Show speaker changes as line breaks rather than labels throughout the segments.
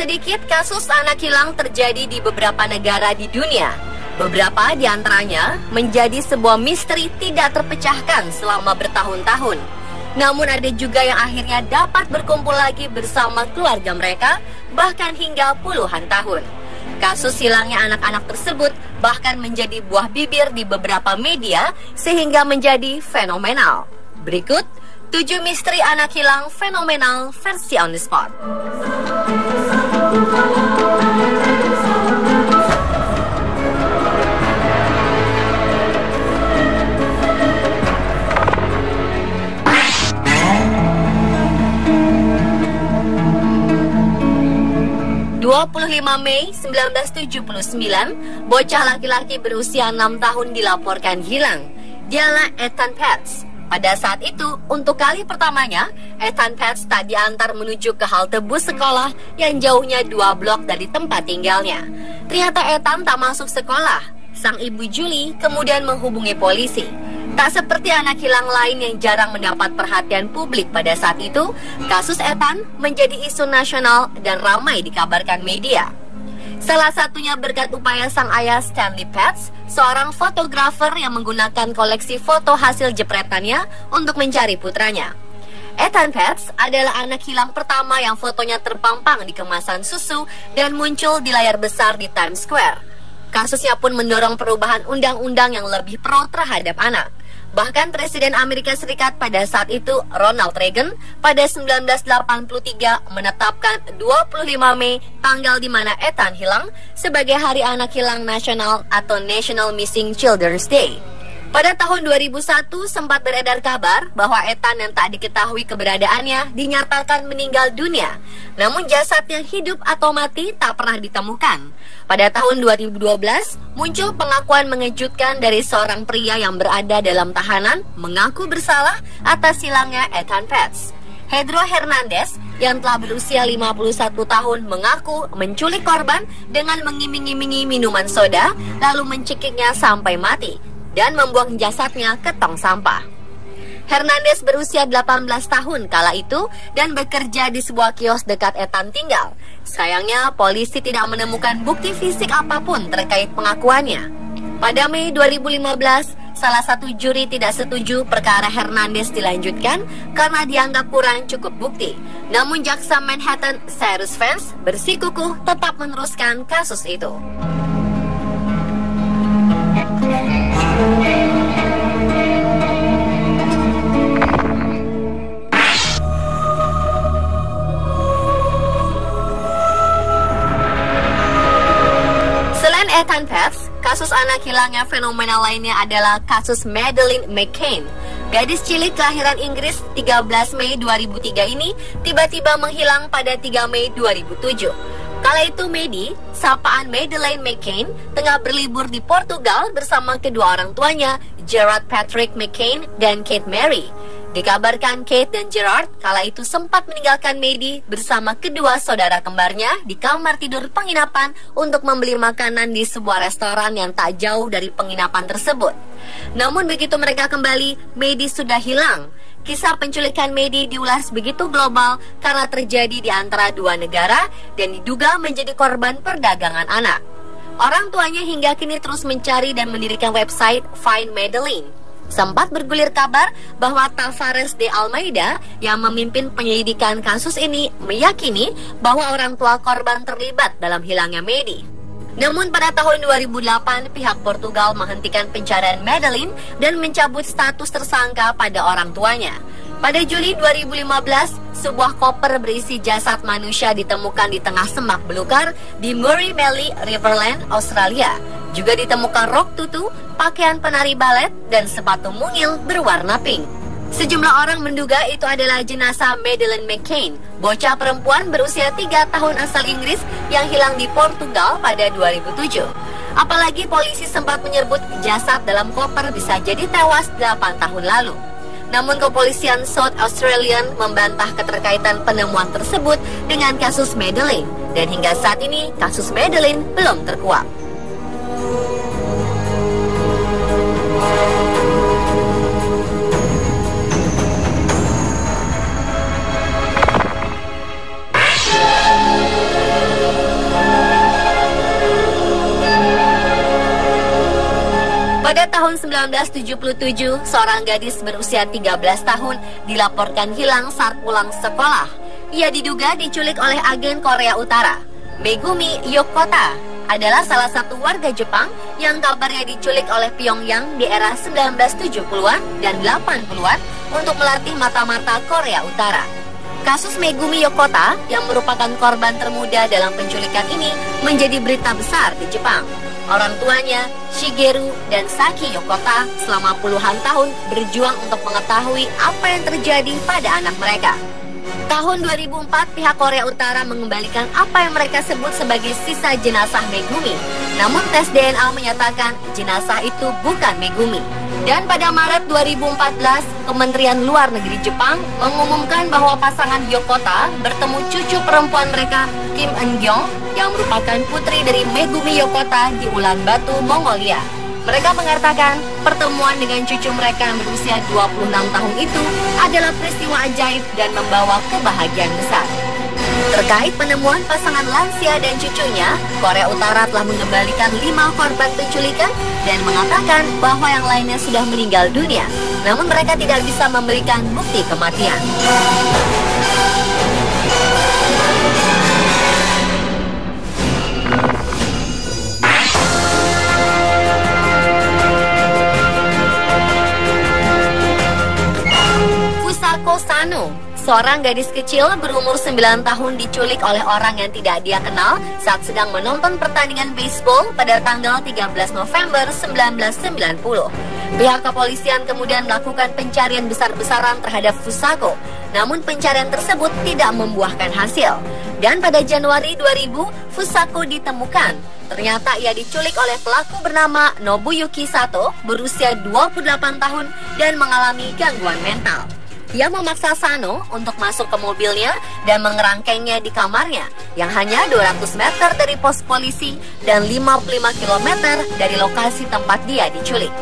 sedikit kasus anak hilang terjadi di beberapa negara di dunia. Beberapa di antaranya menjadi sebuah misteri tidak terpecahkan selama bertahun-tahun. Namun ada juga yang akhirnya dapat berkumpul lagi bersama keluarga mereka, bahkan hingga puluhan tahun. Kasus hilangnya anak-anak tersebut bahkan menjadi buah bibir di beberapa media sehingga menjadi fenomenal. Berikut 7 misteri anak hilang fenomenal versi on the spot. 25 Mei 1979, bocah laki-laki berusia 6 tahun dilaporkan hilang. Dialah Ethan Pets. Pada saat itu, untuk kali pertamanya, Ethan Pets tak diantar menuju ke halte bus sekolah yang jauhnya 2 blok dari tempat tinggalnya. Ternyata Ethan tak masuk sekolah. Sang ibu Julie kemudian menghubungi polisi. Tak seperti anak hilang lain yang jarang mendapat perhatian publik pada saat itu, kasus Ethan menjadi isu nasional dan ramai dikabarkan media. Salah satunya berkat upaya sang ayah Stanley Pets, seorang fotografer yang menggunakan koleksi foto hasil jepretannya untuk mencari putranya. Ethan Pets adalah anak hilang pertama yang fotonya terpampang di kemasan susu dan muncul di layar besar di Times Square. Kasusnya pun mendorong perubahan undang-undang yang lebih pro terhadap anak. Bahkan Presiden Amerika Serikat pada saat itu, Ronald Reagan, pada 1983 menetapkan 25 Mei, tanggal di mana Ethan hilang, sebagai Hari Anak Hilang Nasional atau National Missing Children's Day. Pada tahun 2001 sempat beredar kabar bahwa Ethan yang tak diketahui keberadaannya dinyatakan meninggal dunia. Namun jasadnya hidup atau mati tak pernah ditemukan. Pada tahun 2012 muncul pengakuan mengejutkan dari seorang pria yang berada dalam tahanan mengaku bersalah atas hilangnya Ethan Pets. Pedro Hernandez yang telah berusia 51 tahun mengaku menculik korban dengan mengiming-imingi minuman soda lalu mencekiknya sampai mati dan membuang jasadnya ke tong sampah. Hernandez berusia 18 tahun kala itu dan bekerja di sebuah kios dekat Ethan tinggal. Sayangnya, polisi tidak menemukan bukti fisik apapun terkait pengakuannya. Pada Mei 2015, salah satu juri tidak setuju perkara Hernandez dilanjutkan karena dianggap kurang cukup bukti. Namun jaksa Manhattan Cyrus Vance bersikukuh tetap meneruskan kasus itu. Selain Ethan Pets, kasus anak hilangnya fenomenal lainnya adalah kasus Madeleine McCann. Gadis cilik kelahiran Inggris 13 Mei 2003 ini tiba-tiba menghilang pada 3 Mei 2007. Kala itu Maddie, sapaan Madeleine McCann, tengah berlibur di Portugal bersama kedua orang tuanya, Gerard Patrick McCann dan Kate Mary. Dikabarkan Kate dan Gerard kala itu sempat meninggalkan Maddie bersama kedua saudara kembarnya di kamar tidur penginapan untuk membeli makanan di sebuah restoran yang tak jauh dari penginapan tersebut. Namun begitu mereka kembali, Maddie sudah hilang. Kisah penculikan Maddie diulas begitu global karena terjadi di antara dua negara dan diduga menjadi korban perdagangan anak. Orang tuanya hingga kini terus mencari dan mendirikan website Find Madeleine. Sempat bergulir kabar bahwa Tavares de Almeida yang memimpin penyelidikan kasus ini meyakini bahwa orang tua korban terlibat dalam hilangnya Maddie. Namun pada tahun 2008 pihak Portugal menghentikan pencarian Madeleine dan mencabut status tersangka pada orang tuanya. Pada Juli 2015, sebuah koper berisi jasad manusia ditemukan di tengah semak belukar di Murray Valley, Riverland, Australia. Juga ditemukan rok tutu, pakaian penari balet, dan sepatu mungil berwarna pink. Sejumlah orang menduga itu adalah jenazah Madeleine McCann, bocah perempuan berusia 3 tahun asal Inggris yang hilang di Portugal pada 2007. Apalagi polisi sempat menyebut jasad dalam koper bisa jadi tewas 8 tahun lalu. Namun kepolisian South Australian membantah keterkaitan penemuan tersebut dengan kasus Madeleine, dan hingga saat ini kasus Madeleine belum terkuak. Pada tahun 1977, seorang gadis berusia 13 tahun dilaporkan hilang saat pulang sekolah. Ia diduga diculik oleh agen Korea Utara. Megumi Yokota adalah salah satu warga Jepang yang kabarnya diculik oleh Pyongyang di era 1970-an dan 80-an untuk melatih mata-mata Korea Utara. Kasus Megumi Yokota yang merupakan korban termuda dalam penculikan ini menjadi berita besar di Jepang. Orang tuanya, Shigeru dan Saki Yokota, selama puluhan tahun berjuang untuk mengetahui apa yang terjadi pada anak mereka. Tahun 2004, pihak Korea Utara mengembalikan apa yang mereka sebut sebagai sisa jenazah Megumi. Namun tes DNA menyatakan jenazah itu bukan Megumi. Dan pada Maret 2014, Kementerian Luar Negeri Jepang mengumumkan bahwa pasangan Yokota bertemu cucu perempuan mereka, Kim Eun-gyong, yang merupakan putri dari Megumi Yokota di Ulaanbaatar, Mongolia. Mereka mengatakan pertemuan dengan cucu mereka yang berusia 26 tahun itu adalah peristiwa ajaib dan membawa kebahagiaan besar. Terkait penemuan pasangan lansia dan cucunya, Korea Utara telah mengembalikan 5 korban penculikan dan mengatakan bahwa yang lainnya sudah meninggal dunia. Namun mereka tidak bisa memberikan bukti kematian. Fusako Sano, seorang gadis kecil berumur 9 tahun diculik oleh orang yang tidak dia kenal saat sedang menonton pertandingan baseball pada tanggal 13 November 1990. Pihak kepolisian kemudian melakukan pencarian besar-besaran terhadap Fusako, namun pencarian tersebut tidak membuahkan hasil. Dan pada Januari 2000, Fusako ditemukan. Ternyata ia diculik oleh pelaku bernama Nobuyuki Sato, berusia 28 tahun dan mengalami gangguan mental. Ia memaksa Sano untuk masuk ke mobilnya dan mengerangkengnya di kamarnya yang hanya 200 meter dari pos polisi dan 55 km dari lokasi tempat dia diculik.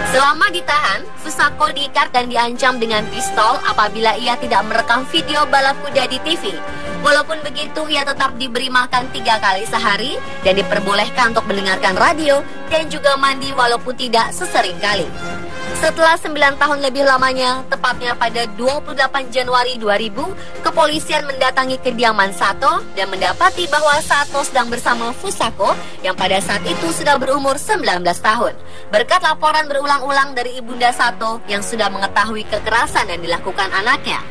Selama ditahan, Fusako diikat dan diancam dengan pistol apabila ia tidak merekam video balap kuda di TV. Walaupun begitu, ia tetap diberi makan 3 kali sehari dan diperbolehkan untuk mendengarkan radio dan juga mandi walaupun tidak sesering kali. Setelah 9 tahun lebih lamanya, tepatnya pada 28 Januari 2000, kepolisian mendatangi kediaman Sato dan mendapati bahwa Sato sedang bersama Fusako yang pada saat itu sudah berumur 19 tahun. Berkat laporan berulang-ulang dari ibunda Sato yang sudah mengetahui kekerasan yang dilakukan anaknya.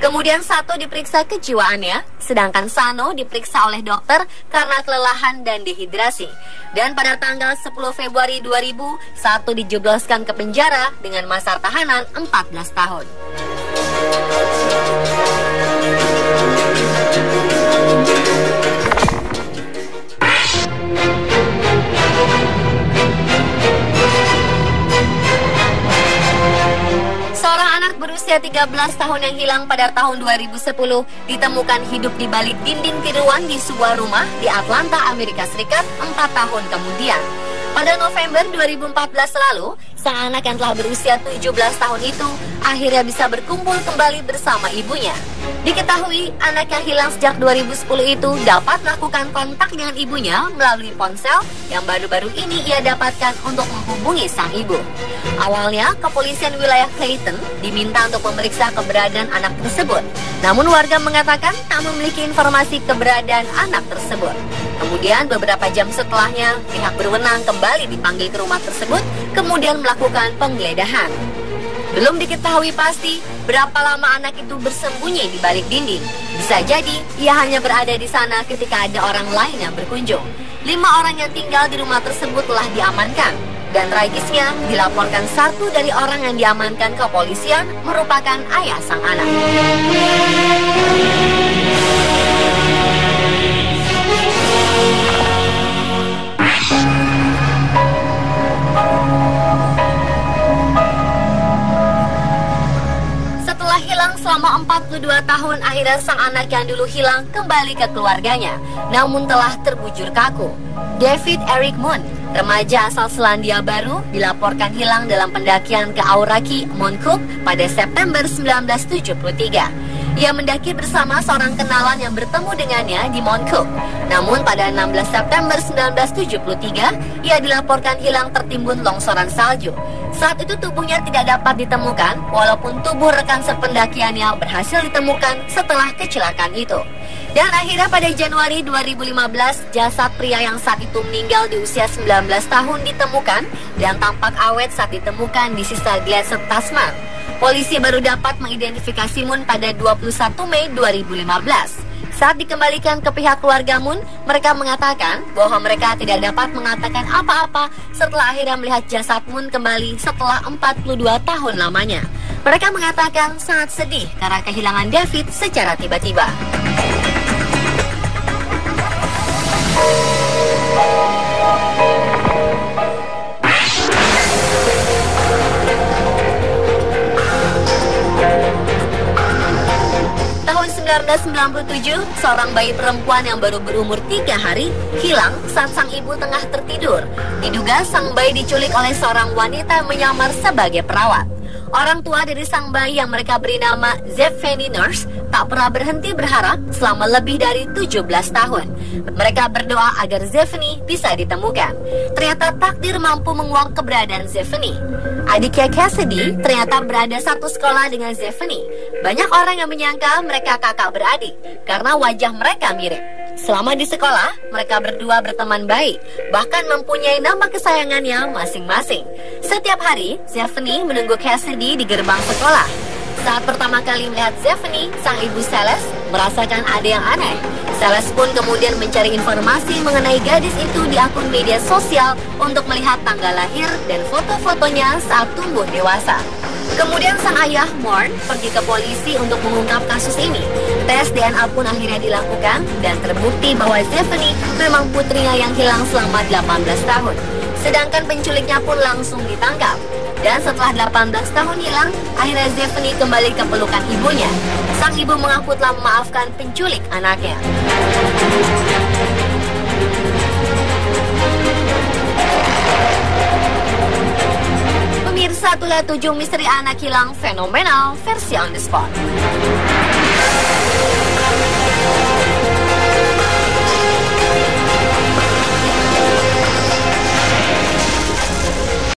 Kemudian Sato diperiksa kejiwaannya, sedangkan Sano diperiksa oleh dokter karena kelelahan dan dehidrasi. Dan pada tanggal 10 Februari 2000, Sato dijebloskan ke penjara dengan masa tahanan 14 tahun. Seorang anak berusia 13 tahun yang hilang pada tahun 2010 ditemukan hidup di balik dinding tiruan di sebuah rumah di Atlanta, Amerika Serikat 4 tahun kemudian. Pada November 2014 lalu, sang anak yang telah berusia 17 tahun itu akhirnya bisa berkumpul kembali bersama ibunya. Diketahui anak yang hilang sejak 2010 itu dapat melakukan kontak dengan ibunya melalui ponsel yang baru-baru ini ia dapatkan untuk menghubungi sang ibu. Awalnya, kepolisian wilayah Clayton diminta untuk memeriksa keberadaan anak tersebut. Namun warga mengatakan tak memiliki informasi keberadaan anak tersebut. Kemudian beberapa jam setelahnya, pihak berwenang kembali dipanggil ke rumah tersebut, kemudian melakukan penggeledahan. Belum diketahui pasti berapa lama anak itu bersembunyi di balik dinding. Bisa jadi ia hanya berada di sana ketika ada orang lain yang berkunjung. 5 orang yang tinggal di rumah tersebut telah diamankan. Dan tragisnya dilaporkan satu dari orang yang diamankan ke kepolisian merupakan ayah sang anak. Hilang selama 42 tahun, akhirnya sang anak yang dulu hilang kembali ke keluarganya, namun telah terbujur kaku. David Eric Moon, remaja asal Selandia Baru, dilaporkan hilang dalam pendakian ke Aoraki, Mount Cook pada September 1973. Ia mendaki bersama seorang kenalan yang bertemu dengannya di Mount Cook. Namun pada 16 September 1973, ia dilaporkan hilang tertimbun longsoran salju. Saat itu tubuhnya tidak dapat ditemukan, walaupun tubuh rekan sependakiannya berhasil ditemukan setelah kecelakaan itu. Dan akhirnya pada Januari 2015, jasad pria yang saat itu meninggal di usia 19 tahun ditemukan dan tampak awet saat ditemukan di sisa Glacier Tasman. Polisi baru dapat mengidentifikasi Moon pada 21 Mei 2015. Saat dikembalikan ke pihak keluarga Moon, mereka mengatakan bahwa mereka tidak dapat mengatakan apa-apa setelah akhirnya melihat jasad Moon kembali setelah 42 tahun lamanya. Mereka mengatakan sangat sedih karena kehilangan David secara tiba-tiba. Tahun 1997, seorang bayi perempuan yang baru berumur 3 hari hilang saat sang ibu tengah tertidur. Diduga sang bayi diculik oleh seorang wanita yang menyamar sebagai perawat. Orang tua dari sang bayi yang mereka beri nama Zephany Nurse tak pernah berhenti berharap selama lebih dari 17 tahun. Mereka berdoa agar Zephany bisa ditemukan. Ternyata takdir mampu menguak keberadaan Zephany. Adiknya Cassidy ternyata berada satu sekolah dengan Zephany. Banyak orang yang menyangka mereka kakak beradik karena wajah mereka mirip. Selama di sekolah, mereka berdua berteman baik, bahkan mempunyai nama kesayangannya masing-masing. Setiap hari, Zephany menunggu Cassidy di gerbang sekolah. Saat pertama kali melihat Zephany, sang ibu Celeste merasakan ada yang aneh. Celeste pun kemudian mencari informasi mengenai gadis itu di akun media sosial untuk melihat tanggal lahir dan foto-fotonya saat tumbuh dewasa. Kemudian sang ayah, Morn, pergi ke polisi untuk mengungkap kasus ini. Tes DNA pun akhirnya dilakukan dan terbukti bahwa Zephany memang putrinya yang hilang selama 18 tahun. Sedangkan penculiknya pun langsung ditangkap. Dan setelah 18 tahun hilang, akhirnya Zephany kembali ke pelukan ibunya. Sang ibu mengaku telah memaafkan penculik anaknya. Pemirsa, itulah 7 misteri anak hilang fenomenal versi On The Spot.